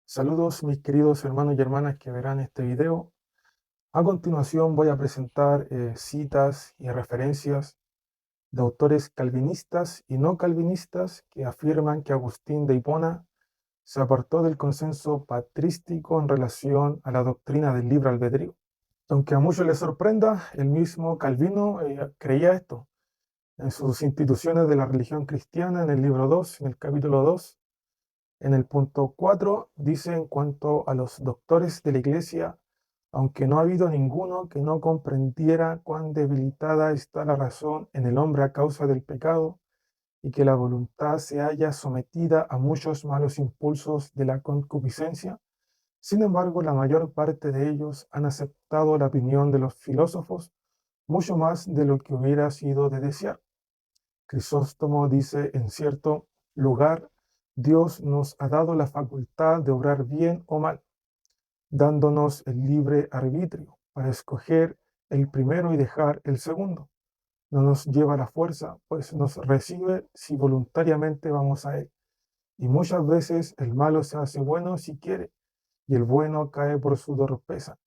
Saludos mis queridos hermanos y hermanas que verán este video. A continuación voy a presentar citas y referencias de autores calvinistas y no calvinistas que afirman que Agustín de Hipona se apartó del consenso patrístico en relación a la doctrina del libre albedrío. Aunque a muchos les sorprenda, el mismo Calvino creía esto. En sus instituciones de la religión cristiana, en el libro 2, en el capítulo 2, en el punto 4 dice en cuanto a los doctores de la Iglesia, aunque no ha habido ninguno que no comprendiera cuán debilitada está la razón en el hombre a causa del pecado y que la voluntad se halla sometida a muchos malos impulsos de la concupiscencia, sin embargo la mayor parte de ellos han aceptado la opinión de los filósofos mucho más de lo que hubiera sido de desear. Crisóstomo dice en cierto lugar, Dios nos ha dado la facultad de obrar bien o mal, dándonos el libre arbitrio para escoger el primero y dejar el segundo. No nos lleva a la fuerza, pues nos recibe si voluntariamente vamos a él. Y muchas veces el malo se hace bueno si quiere, y el bueno cae por su torpeza,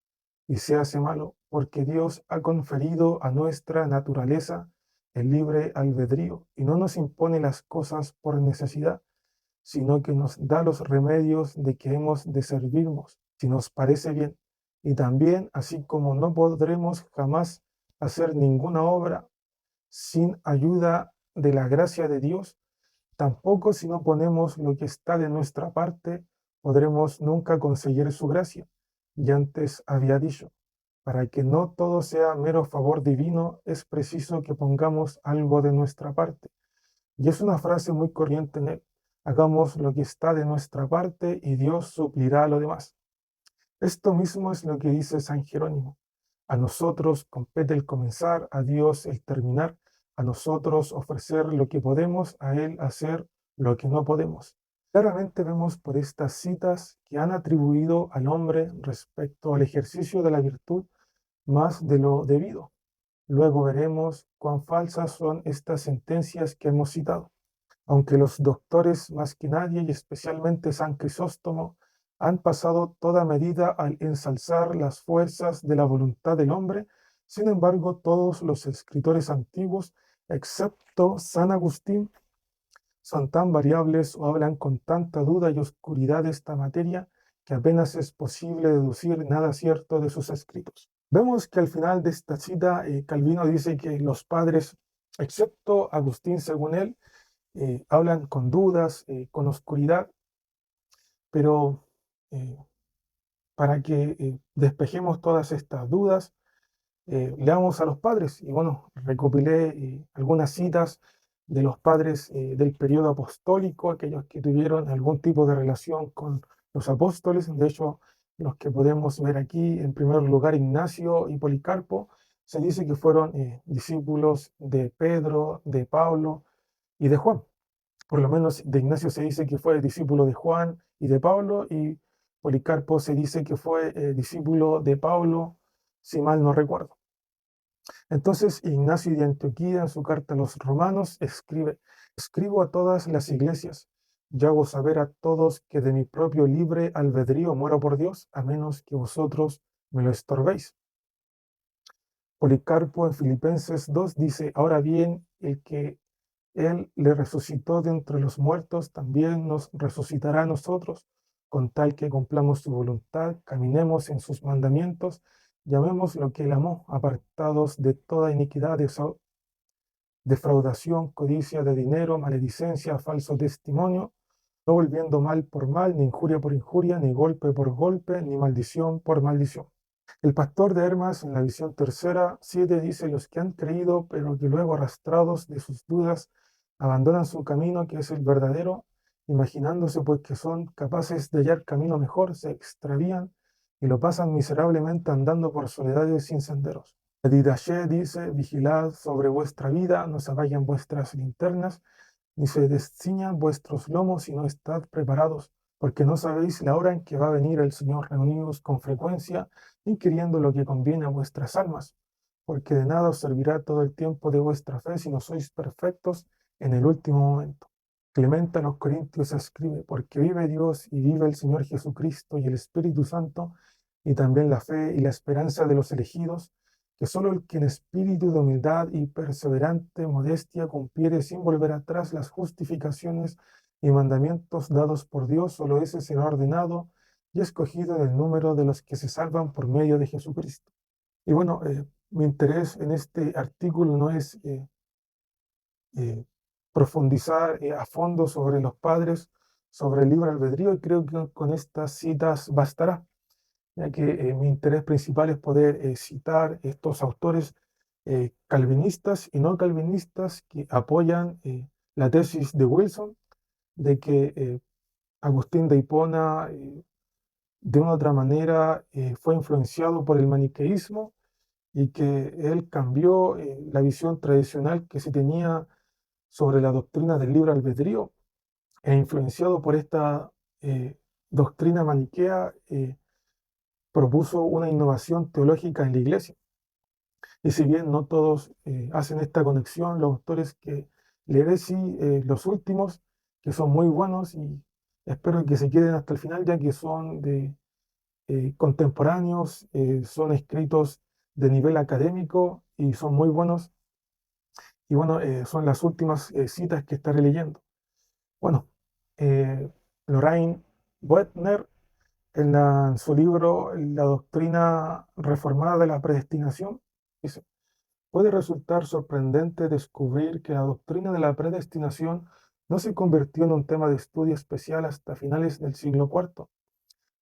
y se hace malo porque Dios ha conferido a nuestra naturaleza el libre albedrío y no nos impone las cosas por necesidad, sino que nos da los remedios de que hemos de servirnos, si nos parece bien. Y también, así como no podremos jamás hacer ninguna obra sin ayuda de la gracia de Dios, tampoco si no ponemos lo que está de nuestra parte, podremos nunca conseguir su gracia. Y antes había dicho, para que no todo sea mero favor divino, es preciso que pongamos algo de nuestra parte. Y es una frase muy corriente en él. Hagamos lo que está de nuestra parte y Dios suplirá lo demás. Esto mismo es lo que dice San Jerónimo. A nosotros compete el comenzar, a Dios el terminar, a nosotros ofrecer lo que podemos, a Él hacer lo que no podemos. Claramente vemos por estas citas que han atribuido al hombre respecto al ejercicio de la virtud más de lo debido. Luego veremos cuán falsas son estas sentencias que hemos citado. Aunque los doctores más que nadie, y especialmente San Crisóstomo, han pasado toda medida al ensalzar las fuerzas de la voluntad del hombre, sin embargo, todos los escritores antiguos, excepto San Agustín, son tan variables o hablan con tanta duda y oscuridad de esta materia que apenas es posible deducir nada cierto de sus escritos. Vemos que al final de esta cita, Calvino dice que los padres, excepto Agustín según él, hablan con dudas, con oscuridad, pero eh, para que despejemos todas estas dudas, leamos a los padres. Y bueno, recopilé algunas citas de los padres del periodo apostólico, aquellos que tuvieron algún tipo de relación con los apóstoles. De hecho, los que podemos ver aquí, en primer lugar, Ignacio y Policarpo, se dice que fueron discípulos de Pedro, de Pablo y de Juan. Por lo menos de Ignacio se dice que fue discípulo de Juan y de Pablo, y Policarpo se dice que fue discípulo de Pablo, si mal no recuerdo. Entonces Ignacio de Antioquía en su carta a los romanos escribo a todas las iglesias, yo hago saber a todos que de mi propio libre albedrío muero por Dios, a menos que vosotros me lo estorbéis. Policarpo en Filipenses 2 dice, ahora bien, el que él le resucitó de entre los muertos, también nos resucitará a nosotros, con tal que cumplamos su voluntad, caminemos en sus mandamientos, llamemos lo que él amó, apartados de toda iniquidad, defraudación, codicia de dinero, maledicencia, falso testimonio, no volviendo mal por mal, ni injuria por injuria, ni golpe por golpe, ni maldición por maldición. El pastor de Hermas, en la visión tercera, 7, dice, los que han creído, pero que luego arrastrados de sus dudas, abandonan su camino, que es el verdadero, imaginándose pues que son capaces de hallar camino mejor, se extravían y lo pasan miserablemente andando por soledades sin senderos. Didache dice, vigilad sobre vuestra vida, no se vayan vuestras linternas, ni se desciñan vuestros lomos, si no estad preparados, porque no sabéis la hora en que va a venir el Señor. Reunidos con frecuencia, inquiriendo lo que conviene a vuestras almas, porque de nada os servirá todo el tiempo de vuestra fe si no sois perfectos en el último momento. Clemente a los Corintios escribe: porque vive Dios y vive el Señor Jesucristo y el Espíritu Santo, y también la fe y la esperanza de los elegidos, que solo el que en espíritu de humildad y perseverante modestia cumpliere sin volver atrás las justificaciones y mandamientos dados por Dios, solo ese será ordenado y escogido en el número de los que se salvan por medio de Jesucristo. Y bueno, mi interés en este artículo no es eh, profundizar a fondo sobre los padres, sobre el libre albedrío, y creo que con estas citas bastará, ya que mi interés principal es poder citar estos autores calvinistas y no calvinistas que apoyan la tesis de Wilson de que Agustín de Hipona de una u otra manera fue influenciado por el maniqueísmo y que él cambió la visión tradicional que se tenía sobre la doctrina del libre albedrío, e influenciado por esta eh, doctrina maniquea, propuso una innovación teológica en la iglesia. Y si bien no todos hacen esta conexión, los autores que leeré sí, los últimos, que son muy buenos y espero que se queden hasta el final, ya que son de contemporáneos, son escritos de nivel académico y son muy buenos. Y bueno, son las últimas citas que estaré leyendo. Bueno, Lorraine Boetner, en su libro La doctrina reformada de la predestinación, dice: puede resultar sorprendente descubrir que la doctrina de la predestinación no se convirtió en un tema de estudio especial hasta finales del siglo IV.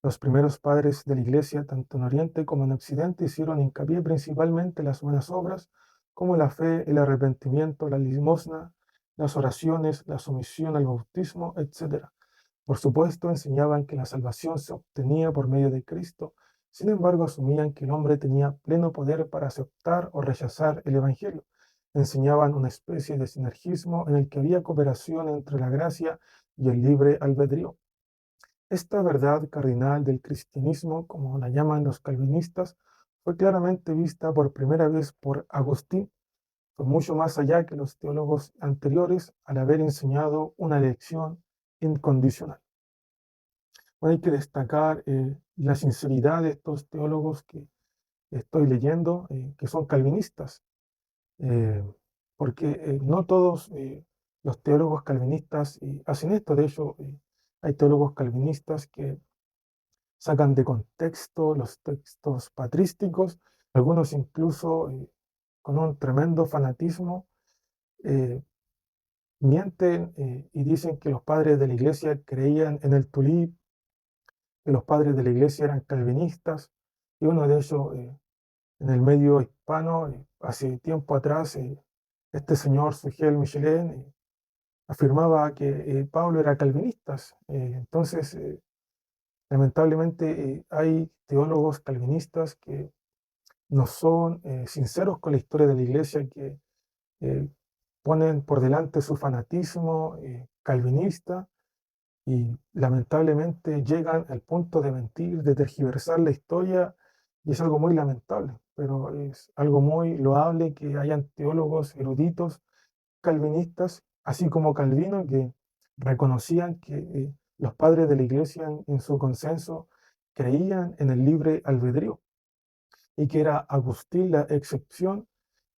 Los primeros padres de la Iglesia, tanto en Oriente como en Occidente, hicieron hincapié principalmente en las buenas obras, como la fe, el arrepentimiento, la limosna, las oraciones, la sumisión al bautismo, etc. Por supuesto, enseñaban que la salvación se obtenía por medio de Cristo. Sin embargo, asumían que el hombre tenía pleno poder para aceptar o rechazar el Evangelio. Enseñaban una especie de sinergismo en el que había cooperación entre la gracia y el libre albedrío. Esta verdad cardinal del cristianismo, como la llaman los calvinistas, fue claramente vista por primera vez por Agustín. Fue mucho más allá que los teólogos anteriores al haber enseñado una elección incondicional. Bueno, hay que destacar la sinceridad de estos teólogos que estoy leyendo, que son calvinistas, eh, porque no todos los teólogos calvinistas hacen esto. De hecho, hay teólogos calvinistas que sacan de contexto los textos patrísticos, algunos incluso con un tremendo fanatismo, eh, mienten y dicen que los padres de la iglesia creían en el tulip, que los padres de la iglesia eran calvinistas, y uno de ellos en el medio hispano, hace tiempo atrás, este señor Sugel Michelin afirmaba que Pablo era calvinista. Entonces, lamentablemente hay teólogos calvinistas que no son sinceros con la historia de la iglesia, que eh, ponen por delante su fanatismo calvinista y lamentablemente llegan al punto de mentir, de tergiversar la historia, y es algo muy lamentable, pero es algo muy loable que hayan teólogos eruditos calvinistas, así como Calvino, que reconocían que los padres de la iglesia en su consenso creían en el libre albedrío y que era Agustín la excepción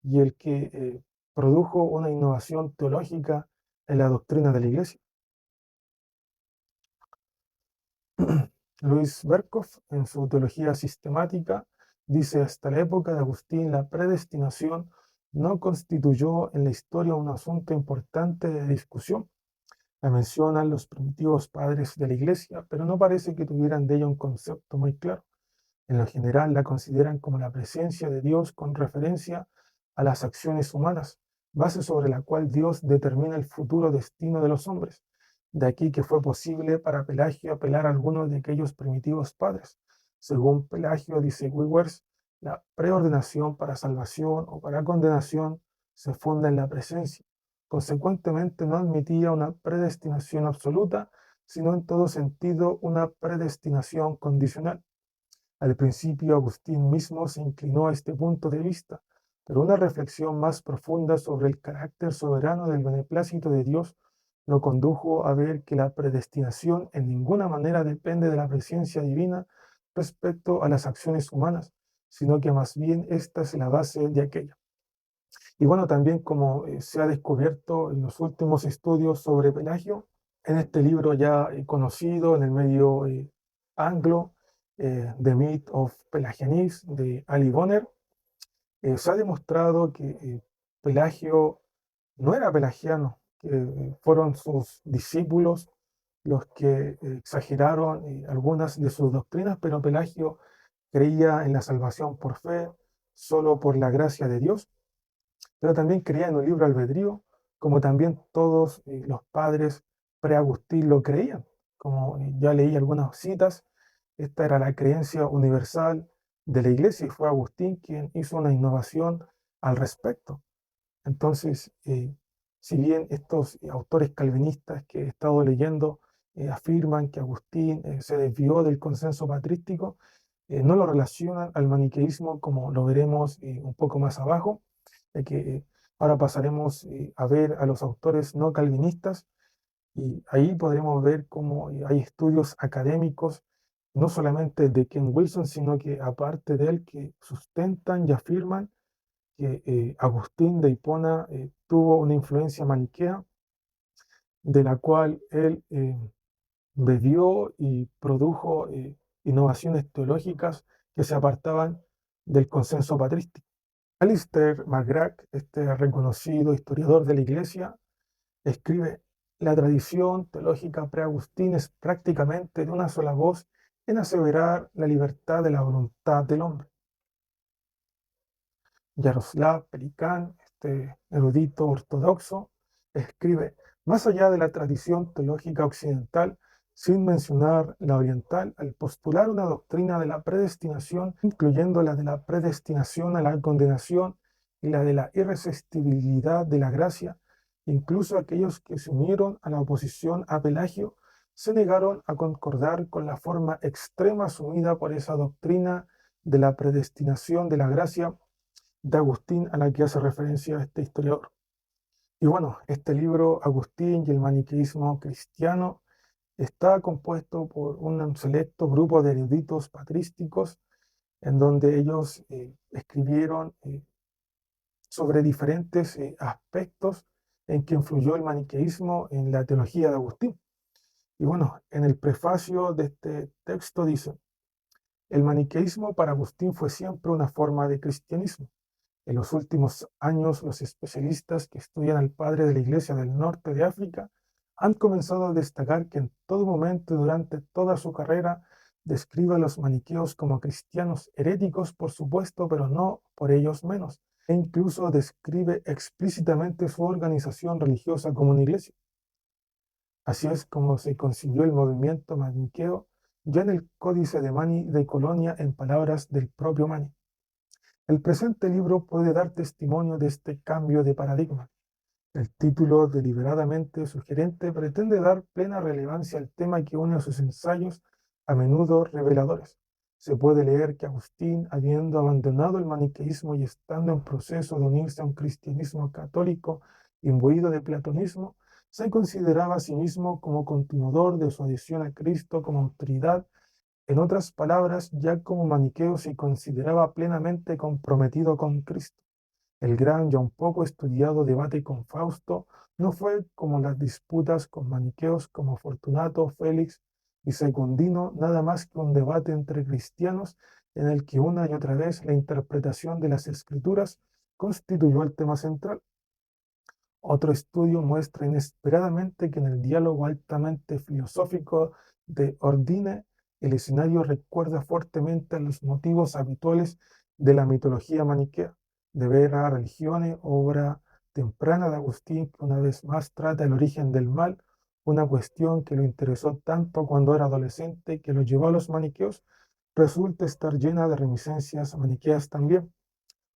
y el que produjo una innovación teológica en la doctrina de la iglesia. Luis Berkhoff, en su teología sistemática, dice: hasta la época de Agustín, la predestinación no constituyó en la historia un asunto importante de discusión. La mencionan los primitivos padres de la iglesia, pero no parece que tuvieran de ella un concepto muy claro. En lo general la consideran como la presencia de Dios con referencia a las acciones humanas, base sobre la cual Dios determina el futuro destino de los hombres. De aquí que fue posible para Pelagio apelar a algunos de aquellos primitivos padres. Según Pelagio, dice Wewers, la preordenación para salvación o para condenación se funda en la presencia. Consecuentemente, no admitía una predestinación absoluta, sino en todo sentido una predestinación condicional. Al principio Agustín mismo se inclinó a este punto de vista, pero una reflexión más profunda sobre el carácter soberano del beneplácito de Dios lo condujo a ver que la predestinación en ninguna manera depende de la presencia divina respecto a las acciones humanas, sino que más bien esta es la base de aquella. Y bueno, también como se ha descubierto en los últimos estudios sobre Pelagio, en este libro ya conocido en el medio anglo, The Myth of Pelagianism, de Ali Bonner, se ha demostrado que Pelagio no era pelagiano, que fueron sus discípulos los que exageraron algunas de sus doctrinas, pero Pelagio creía en la salvación por fe, solo por la gracia de Dios, pero también creía en un libre albedrío, como también todos los padres pre-Agustín lo creían. Como ya leí algunas citas, esta era la creencia universal de la iglesia y fue Agustín quien hizo una innovación al respecto. Entonces, si bien estos autores calvinistas que he estado leyendo afirman que Agustín se desvió del consenso patrístico, no lo relacionan al maniqueísmo como lo veremos un poco más abajo, ya que ahora pasaremos a ver a los autores no calvinistas y ahí podremos ver cómo hay estudios académicos, no solamente de Ken Wilson, sino que aparte de él, que sustentan y afirman que Agustín de Hipona tuvo una influencia maniquea de la cual él bebió y produjo innovaciones teológicas que se apartaban del consenso patrístico. Alistair McGrath, este reconocido historiador de la Iglesia, escribe: la tradición teológica pre-Agustín es prácticamente de una sola voz en aseverar la libertad de la voluntad del hombre. Yaroslav Pelikan, este erudito ortodoxo, escribe: más allá de la tradición teológica occidental, sin mencionar la oriental, al postular una doctrina de la predestinación, incluyendo la de la predestinación a la condenación y la de la irresistibilidad de la gracia, incluso aquellos que se unieron a la oposición a Pelagio se negaron a concordar con la forma extrema asumida por esa doctrina de la predestinación de la gracia de Agustín a la que hace referencia este historiador. Y bueno, este libro, Agustín y el maniqueísmo cristiano, está compuesto por un selecto grupo de eruditos patrísticos en donde ellos escribieron sobre diferentes aspectos en que influyó el maniqueísmo en la teología de Agustín. Y bueno, en el prefacio de este texto dice: el maniqueísmo para Agustín fue siempre una forma de cristianismo. En los últimos años, los especialistas que estudian al padre de la Iglesia del norte de África han comenzado a destacar que en todo momento y durante toda su carrera describe a los maniqueos como cristianos heréticos, por supuesto, pero no por ellos menos, e incluso describe explícitamente su organización religiosa como una iglesia. Así es como se concibió el movimiento maniqueo ya en el Códice de Mani de Colonia, en palabras del propio Mani. El presente libro puede dar testimonio de este cambio de paradigma. El título, deliberadamente sugerente, pretende dar plena relevancia al tema que une a sus ensayos, a menudo reveladores. Se puede leer que Agustín, habiendo abandonado el maniqueísmo y estando en proceso de unirse a un cristianismo católico imbuido de platonismo, se consideraba a sí mismo como continuador de su adhesión a Cristo como autoridad. En otras palabras, ya como maniqueo se consideraba plenamente comprometido con Cristo. El gran y aún poco estudiado debate con Fausto no fue, como las disputas con maniqueos como Fortunato, Félix y Secundino, nada más que un debate entre cristianos en el que una y otra vez la interpretación de las Escrituras constituyó el tema central. Otro estudio muestra inesperadamente que en el diálogo altamente filosófico de Ordine, el escenario recuerda fuertemente a los motivos habituales de la mitología maniquea, de Vera Religione, obra temprana de Agustín, que una vez más trata el origen del mal, una cuestión que lo interesó tanto cuando era adolescente que lo llevó a los maniqueos, resulta estar llena de reminiscencias maniqueas también.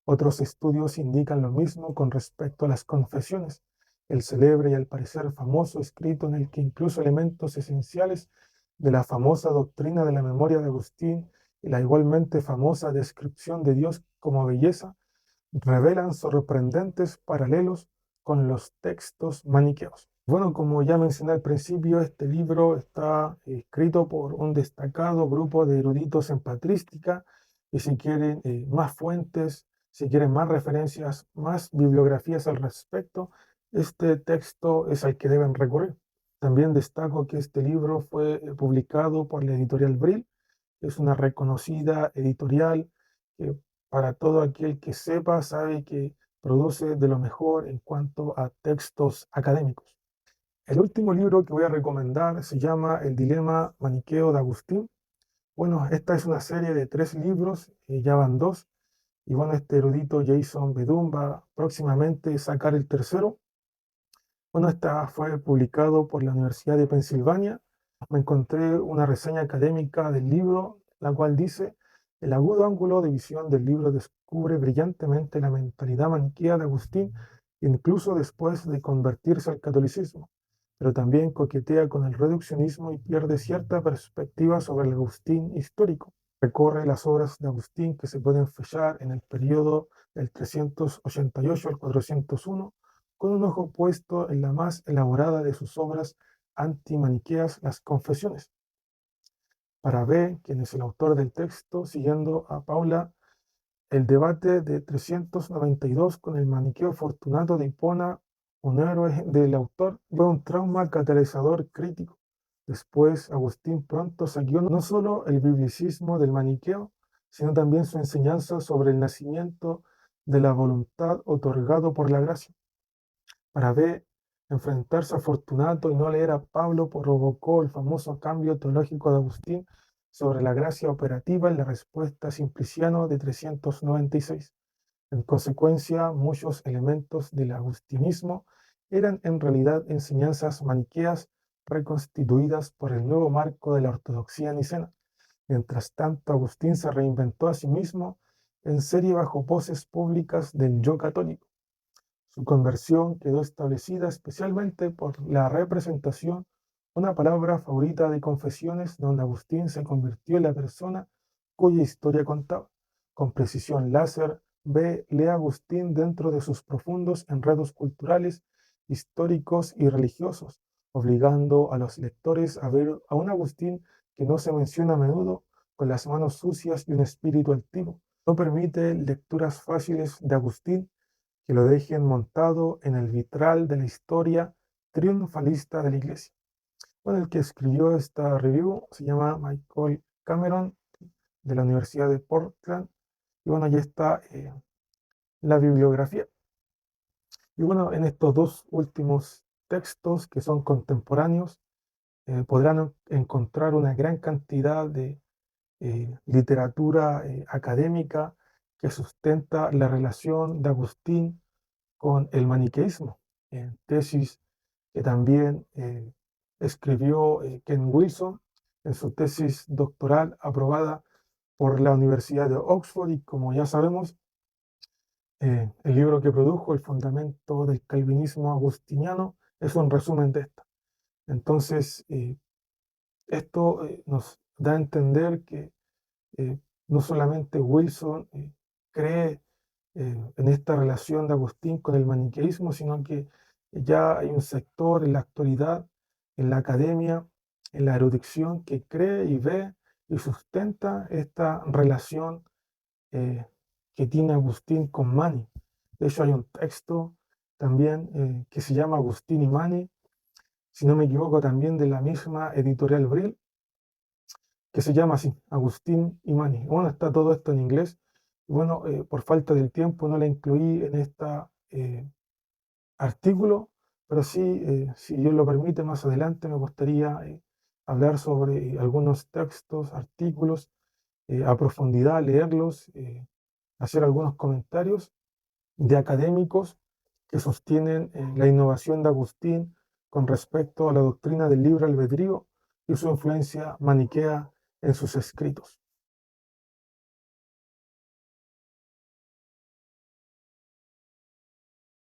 Otros estudios indican lo mismo con respecto a las confesiones, el célebre y al parecer famoso escrito en el que incluso elementos esenciales de la famosa doctrina de la memoria de Agustín y la igualmente famosa descripción de Dios como belleza revelan sorprendentes paralelos con los textos maniqueos. Bueno, como ya mencioné al principio, este libro está escrito por un destacado grupo de eruditos en patrística y si quieren más fuentes, si quieren más referencias, más bibliografías al respecto, este texto es al que deben recurrir. También destaco que este libro fue publicado por la editorial Brill, que es una reconocida editorial que para todo aquel que sepa sabe que produce de lo mejor en cuanto a textos académicos. El último libro que voy a recomendar se llama El dilema maniqueo de Agustín. Bueno, esta es una serie de 3 libros, ya van 2, y bueno, este erudito Jason Bedum va próximamente a sacar el tercero. Bueno, esta fue publicado por la Universidad de Pensilvania. Me encontré una reseña académica del libro, la cual dice, el agudo ángulo de visión del libro descubre brillantemente la mentalidad maniquea de Agustín, incluso después de convertirse al catolicismo, pero también coquetea con el reduccionismo y pierde cierta perspectiva sobre el Agustín histórico. Recorre las obras de Agustín que se pueden fechar en el periodo del 388 al 401, con un ojo puesto en la más elaborada de sus obras antimaniqueas, las Confesiones. Para B, quien es el autor del texto, siguiendo a Paula, el debate de 392 con el maniqueo Fortunato de Hipona, un héroe del autor, fue un trauma catalizador crítico. Después, Agustín pronto saqueó no solo el biblicismo del maniqueo, sino también su enseñanza sobre el nacimiento de la voluntad otorgado por la gracia. Para B, enfrentarse a Fortunato y no leer a Pablo provocó el famoso cambio teológico de Agustín sobre la gracia operativa en la respuesta a Simpliciano de 396. En consecuencia, muchos elementos del agustinismo eran en realidad enseñanzas maniqueas reconstituidas por el nuevo marco de la ortodoxia nicena. Mientras tanto, Agustín se reinventó a sí mismo en serie bajo poses públicas del yo católico. Su conversión quedó establecida especialmente por la representación, una palabra favorita de Confesiones, donde Agustín se convirtió en la persona cuya historia contaba. Con precisión láser, lee Agustín dentro de sus profundos enredos culturales, históricos y religiosos, obligando a los lectores a ver a un Agustín que no se menciona a menudo, con las manos sucias y un espíritu altivo. No permite lecturas fáciles de Agustín que lo dejen montado en el vitral de la historia triunfalista de la Iglesia. Bueno, el que escribió esta review se llama Michael Cameron, de la Universidad de Portland. Y bueno, ahí está la bibliografía. Y bueno, en estos 2 últimos textos que son contemporáneos, podrán encontrar una gran cantidad de literatura académica que sustenta la relación de Agustín con el maniqueísmo, tesis que también escribió Ken Wilson en su tesis doctoral aprobada por la Universidad de Oxford y como ya sabemos, el libro que produjo, El fundamento del calvinismo agustiniano, es un resumen de esta. Entonces, esto nos da a entender que no solamente Wilson cree en esta relación de Agustín con el maniqueísmo, sino que ya hay un sector en la actualidad, en la academia, en la erudición, que cree y ve y sustenta esta relación eh, que tiene Agustín con Mani. De hecho, hay un texto también que se llama Agustín y Mani, si no me equivoco, también de la misma editorial Brill, que se llama así, Agustín y Mani. Bueno, está todo esto en inglés. Y bueno, por falta del tiempo no la incluí en este artículo, pero sí, si Dios lo permite, más adelante me gustaría hablar sobre algunos textos, artículos, a profundidad, leerlos, hacer algunos comentarios de académicos que sostienen la innovación de Agustín con respecto a la doctrina del libre albedrío y su influencia maniquea en sus escritos.